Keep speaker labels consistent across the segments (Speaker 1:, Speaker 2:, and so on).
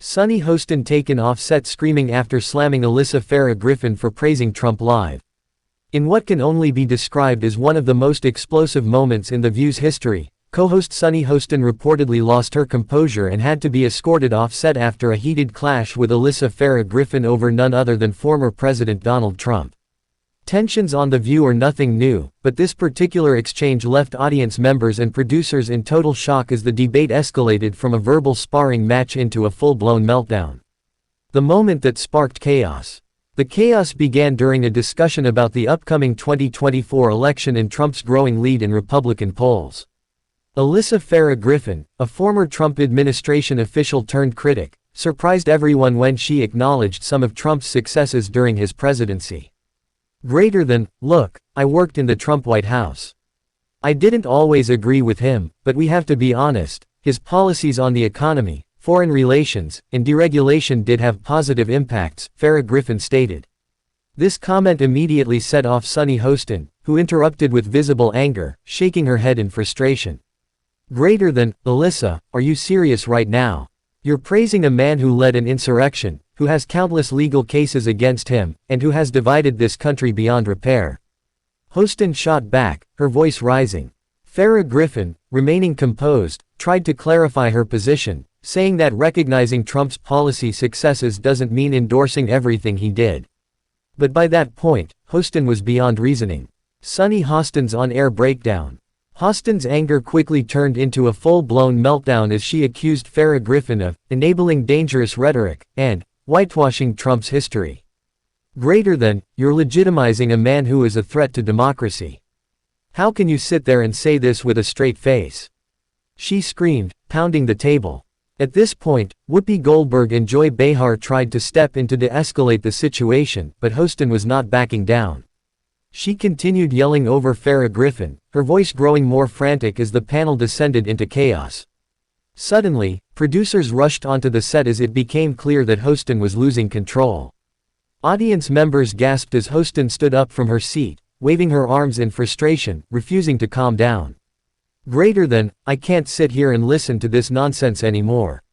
Speaker 1: Sunny Hostin taken off set screaming after slamming Alyssa Farah Griffin for praising Trump live. In what can only be described as one of the most explosive moments in The View's history, co-host Sunny Hostin reportedly lost her composure and had to be escorted off set after a heated clash with Alyssa Farah Griffin over none other than former President Donald Trump. Tensions on The View are nothing new, but this particular exchange left audience members and producers in total shock as the debate escalated from a verbal sparring match into a full-blown meltdown. The moment that sparked chaos. The chaos began during a discussion about the upcoming 2024 election and Trump's growing lead in Republican polls. Alyssa Farah Griffin, a former Trump administration official turned critic, surprised everyone when she acknowledged some of Trump's successes during his presidency. Look, I worked in the Trump White House. I didn't always agree with him, but we have to be honest, his policies on the economy, foreign relations, and deregulation did have positive impacts, Farah Griffin stated. This comment immediately set off Sunny Hostin, who interrupted with visible anger, shaking her head in frustration. Alyssa, are you serious right now? You're praising a man who led an insurrection, who has countless legal cases against him, and who has divided this country beyond repair. Hostin shot back, her voice rising. Farah Griffin, remaining composed, tried to clarify her position, saying that recognizing Trump's policy successes doesn't mean endorsing everything he did. But by that point, Hostin was beyond reasoning. Sunny Hostin's on-air breakdown. Hostin's anger quickly turned into a full-blown meltdown as she accused Farah Griffin of enabling dangerous rhetoric and whitewashing Trump's history. You're legitimizing a man who is a threat to democracy. How can you sit there and say this with a straight face? She screamed, pounding the table. At this point, Whoopi Goldberg and Joy Behar tried to step in to de-escalate the situation, but Hostin was not backing down. She continued yelling over Farah Griffin, her voice growing more frantic as the panel descended into chaos. Suddenly, producers rushed onto the set as it became clear that Hostin was losing control. Audience members gasped as Hostin stood up from her seat, waving her arms in frustration, refusing to calm down. I can't sit here and listen to this nonsense anymore.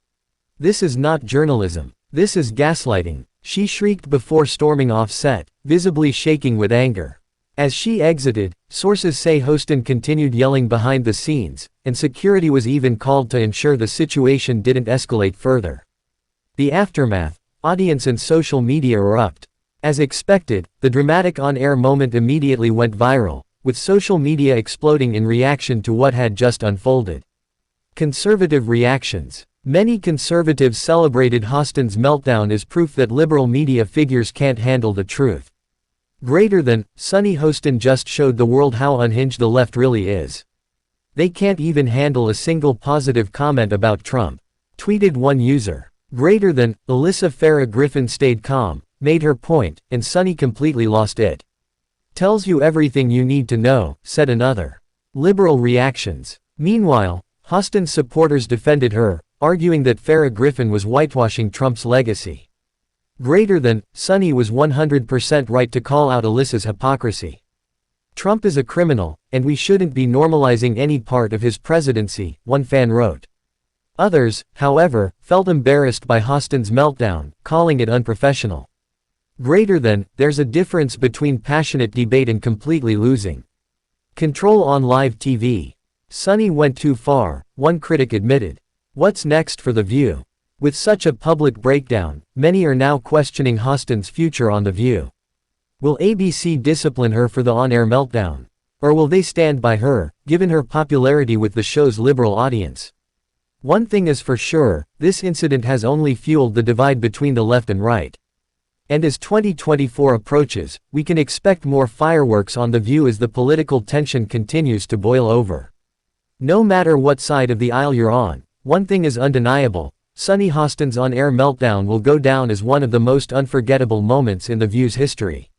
Speaker 1: This is not journalism. This is gaslighting, she shrieked before storming off set, visibly shaking with anger. As she exited, sources say Hostin continued yelling behind the scenes, and security was even called to ensure the situation didn't escalate further. The aftermath, audience and social media erupt. As expected, the dramatic on-air moment immediately went viral, with social media exploding in reaction to what had just unfolded. Conservative reactions. Many conservatives celebrated Hostin's meltdown as proof that liberal media figures can't handle the truth. Sunny Hostin just showed the world how unhinged the left really is. They can't even handle a single positive comment about Trump, tweeted one user. Alyssa Farah Griffin stayed calm, made her point, and Sunny completely lost it. Tells you everything you need to know, said another. Liberal reactions. Meanwhile, Hostin's supporters defended her, arguing that Farah Griffin was whitewashing Trump's legacy. Sunny was 100% right to call out Alyssa's hypocrisy. Trump is a criminal, and we shouldn't be normalizing any part of his presidency, one fan wrote. Others, however, felt embarrassed by Hostin's meltdown, calling it unprofessional. There's a difference between passionate debate and completely losing control on live TV. Sunny went too far, one critic admitted. What's next for The View? With such a public breakdown, many are now questioning Hostin's future on The View. Will ABC discipline her for the on-air meltdown? Or will they stand by her, given her popularity with the show's liberal audience? One thing is for sure, this incident has only fueled the divide between the left and right. And as 2024 approaches, we can expect more fireworks on The View as the political tension continues to boil over. No matter what side of the aisle you're on, one thing is undeniable. Sunny Hostin's on-air meltdown will go down as one of the most unforgettable moments in The View's history.